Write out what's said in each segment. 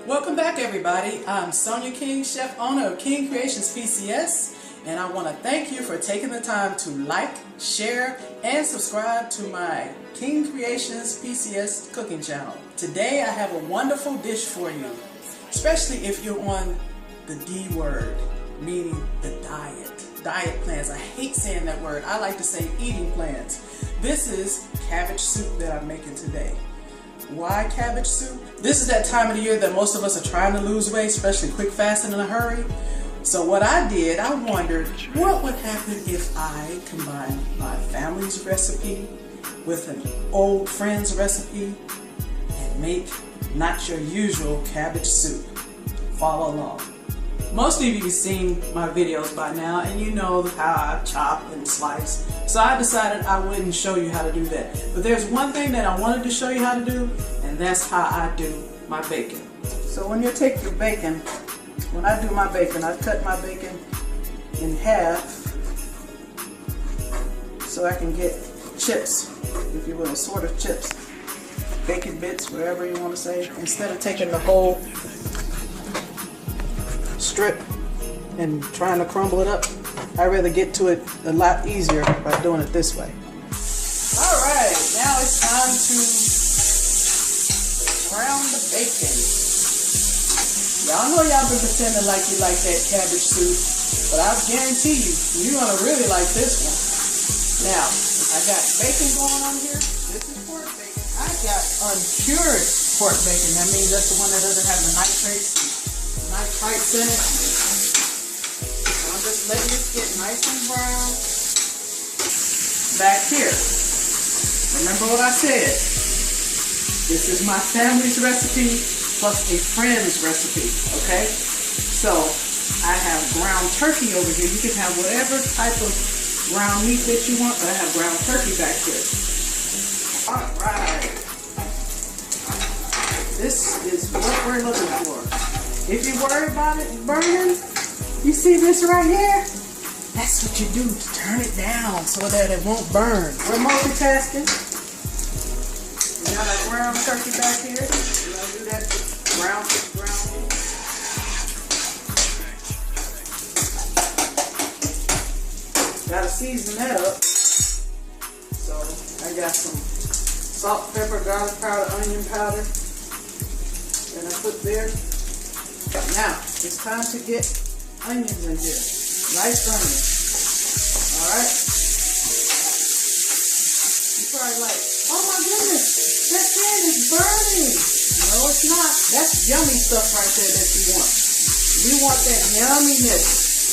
Welcome back, everybody. I'm Sonia King, chef owner of King Creations PCS, and I want to thank you for taking the time to like, share, and subscribe to my King Creations PCS cooking channel. Today I have a wonderful dish for you, especially if you're on the D word, meaning the diet plans. I hate saying that word. I like to say eating plans. This is cabbage soup that I'm making today. Why cabbage soup? This is that time of the year that most of us are trying to lose weight, especially quick fast and in a hurry. So what I did, I wondered what would happen if I combined my family's recipe with an old friend's recipe and make not your usual cabbage soup. Follow along. Most of you have seen my videos by now and you know how I chop and slice. So I decided I wouldn't show you how to do that. But there's one thing that I wanted to show you how to do, and that's how I do my bacon. So when you take your bacon, when I do my bacon, I cut my bacon in half so I can get chips, if you will, sort of chips. Bacon bits, whatever you want to say. Instead of taking the whole strip and trying to crumble it up, I'd rather get to it a lot easier by doing it this way. Alright, now it's time to brown the bacon. Y'all know y'all been pretending like you like that cabbage soup, but I guarantee you, you're going to really like this one. Now, I got bacon going on here. This is pork bacon. I got uncured pork bacon. That means that's the one that doesn't have the nitrites in it. So I'm just letting this get nice and brown. Back here, remember what I said. This is my family's recipe plus a friend's recipe, okay? So I have ground turkey over here. You can have whatever type of ground meat that you want, but I have ground turkey back here. All right. This is what we're looking for. If you worry about it burning, you see this right here? That's what you do to turn it down so that it won't burn. We're multitasking. We got our ground turkey back here. We're going to do that brown. Gotta season that up. So I got some salt, pepper, garlic powder, onion powder. And I put there. Now, it's time to get onions in here. Nice onions. Alright? You're probably like, oh my goodness, that pan is burning. No, it's not. That's yummy stuff right there that you want. We want that yumminess.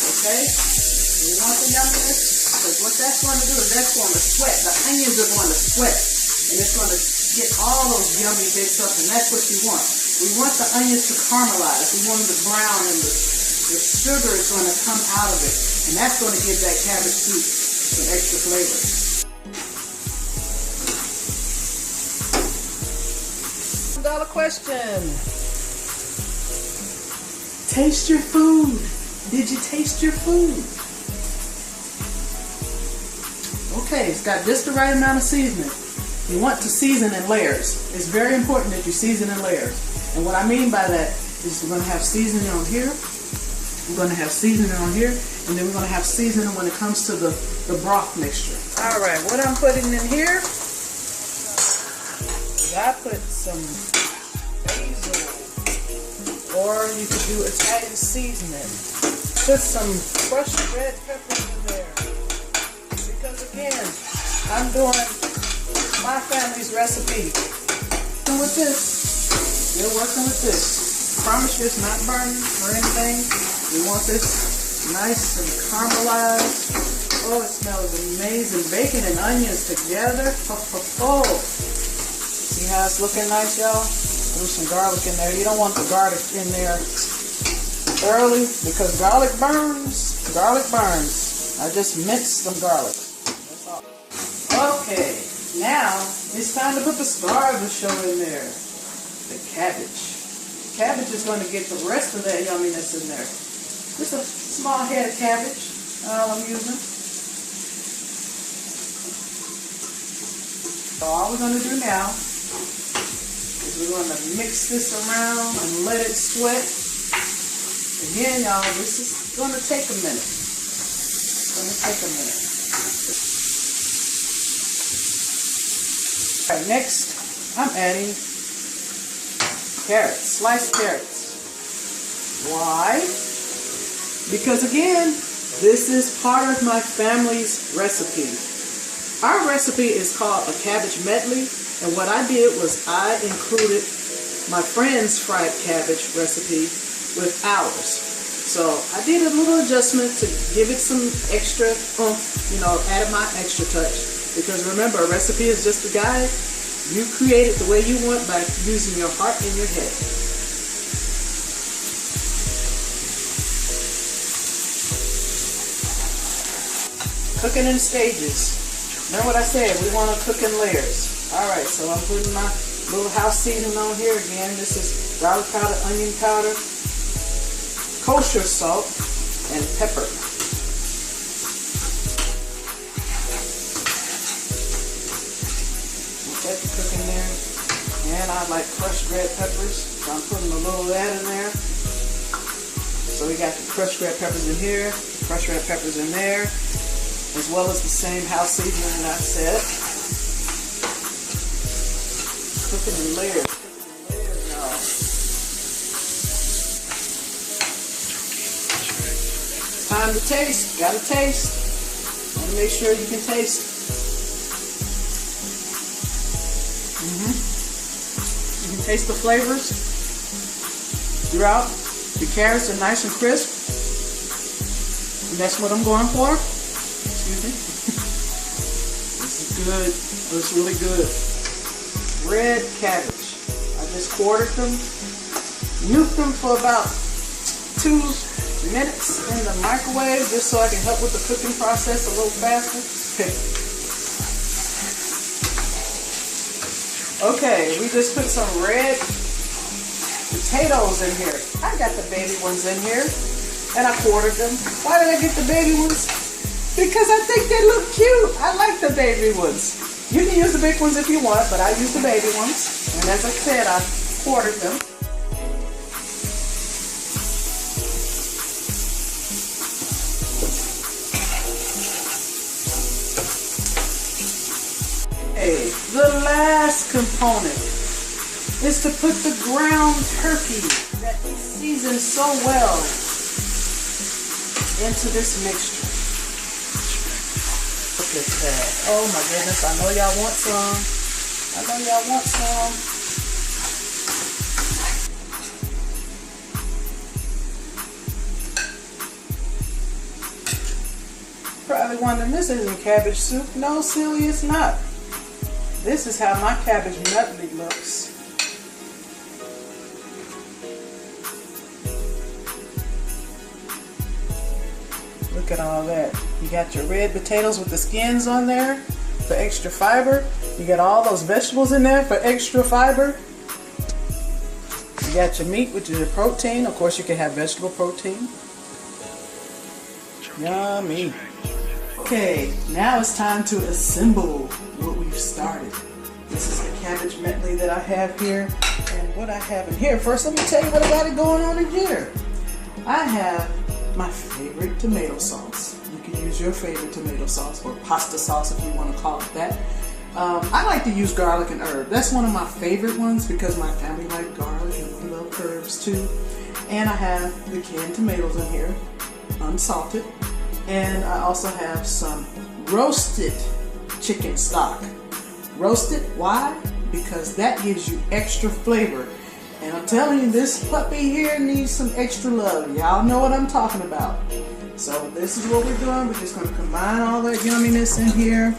Okay? We want the yumminess because what that's going to do is that's going to sweat. The onions are going to sweat. And it's going to get all those yummy bits up, and that's what you want. We want the onions to caramelize. We want them to brown, and the sugar is going to come out of it. And that's going to give that cabbage soup some extra flavor. $1 question. Taste your food. Did you taste your food? Okay, it's got just the right amount of seasoning. You want to season in layers. It's very important that you season in layers. And what I mean by that is we're going to have seasoning on here. We're going to have seasoning on here. And then we're going to have seasoning when it comes to the broth mixture. Alright, what I'm putting in here is I put some basil. Or you could do Italian seasoning. Put some crushed red peppers in there. Because again, I'm doing my family's recipe. And with this, we're working with this. I promise you it's not burning or anything. We want this nice and caramelized. Oh, it smells amazing. Bacon and onions together. Oh. See how it's looking nice, y'all? Put some garlic in there. You don't want the garlic in there early because garlic burns. Garlic burns. I just minced some garlic. That's all. Okay. Now, it's time to put the star of the show in there. The cabbage. Cabbage is going to get the rest of that yumminess in there. Just a small head of cabbage, all I'm using. So all we're going to do now is We're going to mix this around and let it sweat. Again, y'all, this is going to take a minute. It's going to take a minute. All right, next, I'm adding carrots, sliced carrots. Why? Because again, this is part of my family's recipe. Our recipe is called a cabbage medley, and what I did was I included my friend's fried cabbage recipe with ours. So I did a little adjustment to give it some extra added my extra touch. Because remember, a recipe is just a guide. You create it the way you want by using your heart and your head. Cooking in stages. Remember what I said, we want to cook in layers. Alright, so I'm putting my little house seasoning on here again. This is garlic powder, onion powder, kosher salt, and pepper. Let that cook in there. And I like crushed red peppers, so I'm putting a little of that in there. So we got the crushed red peppers in here, crushed red peppers in there, as well as the same house seasoning I said. Cooking in layers. Y'all. Time to taste. Gotta taste. Want to make sure you can taste. You can taste the flavors throughout. The carrots are nice and crisp. And that's what I'm going for. Excuse me. This is good. It's really good. Red cabbage. I just quartered them. Nuked them for about 2 minutes in the microwave just so I can help with the cooking process a little faster. Okay, we just put some red potatoes in here. I got the baby ones in here and I quartered them. Why did I get the baby ones? Because I think they look cute. I like the baby ones. You can use the big ones if you want, but I use the baby ones. And as I said, I quartered them. Okay, the last component is to put the ground turkey that we seasoned so well into this mixture. Look at that. Oh my goodness, I know y'all want some. I know y'all want some. Probably wondering, this isn't cabbage soup. No, silly, it's not. This is how my cabbage medley looks. Look at all that. You got your red potatoes with the skins on there for extra fiber. You got all those vegetables in there for extra fiber. You got your meat, which is your protein. Of course, you can have vegetable protein. Yummy. Okay, now it's time to assemble what we've started. This is the cabbage medley that I have here. And what I have in here, first let me tell you what I got it going on in here. I have my favorite tomato sauce. You can use your favorite tomato sauce or pasta sauce if you want to call it that. I like to use garlic and herb. That's one of my favorite ones because my family like garlic and we love herbs too. And I have the canned tomatoes in here, unsalted. And I also have some roasted chicken stock. Roasted, why? Because that gives you extra flavor. And I'm telling you, this puppy here needs some extra love. Y'all know what I'm talking about. So this is what we're doing. We're just going to combine all that yumminess in here.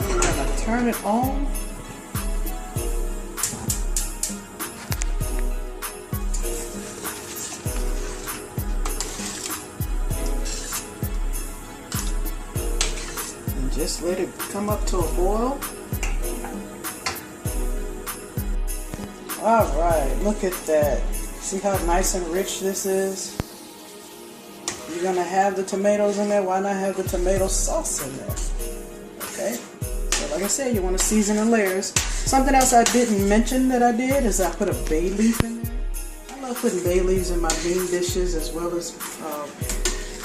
We're going to turn it on. Just let it come up to a boil. Alright, look at that. See how nice and rich this is? you're gonna have the tomatoes in there, why not have the tomato sauce in there? Okay, so like I said, you want to season in layers. Something else I didn't mention that I did is I put a bay leaf in there. I love putting bay leaves in my bean dishes as well as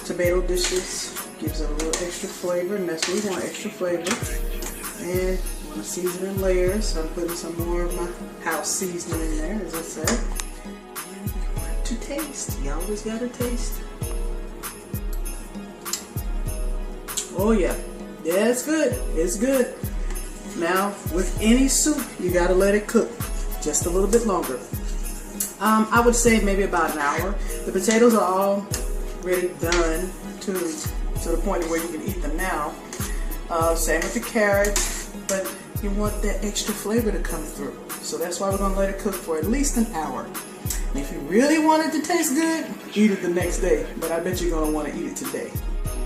tomato dishes. Gives it a little extra flavor, and that's what we want, extra flavor. And I want to season in layers, so I'm putting some more of my house seasoning in there, as I said. And to taste, you always gotta taste. Oh yeah, yeah, it's good, it's good. Now, with any soup, you gotta let it cook just a little bit longer. I would say maybe about an hour. The potatoes are already done to the point where you can eat them now. Same with the carrots, but you want that extra flavor to come through. So that's why we're gonna let it cook for at least an hour. And if you really want it to taste good, eat it the next day, but I bet you're gonna wanna eat it today.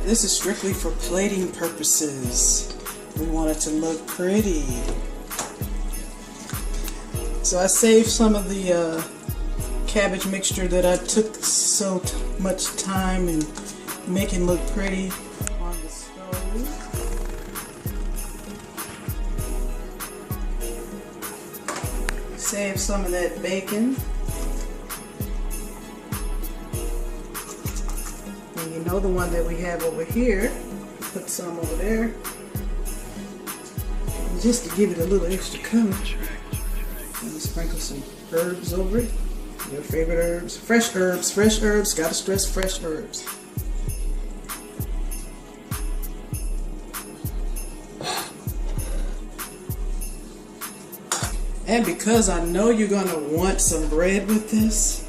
This is strictly for plating purposes. We want it to look pretty. So I saved some of the cabbage mixture that I took so much time in making look pretty on the stove. Save some of that bacon. And you know the one that we have over here, put some over there. And just to give it a little extra color. And sprinkle some herbs over it. Your favorite herbs. Fresh herbs, gotta stress fresh herbs. And because I know you're gonna want some bread with this,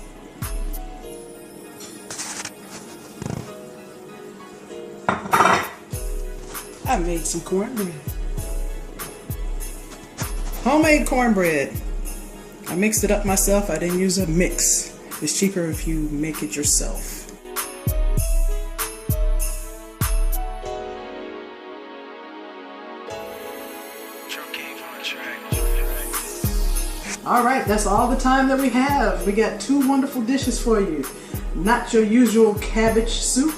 I made some cornbread. Homemade cornbread. I mixed it up myself. I didn't use a mix. It's cheaper if you make it yourself. Alright, that's all the time that we have. We got two wonderful dishes for you. Not your usual cabbage soup,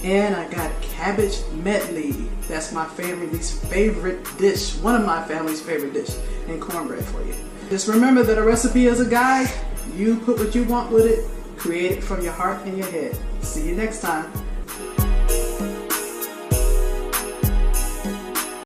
and I got cabbage medley. That's my family's favorite dish. One of my family's favorite dish, and cornbread for you. Just remember that a recipe is a guide. You put what you want with it. Create it from your heart and your head. See you next time.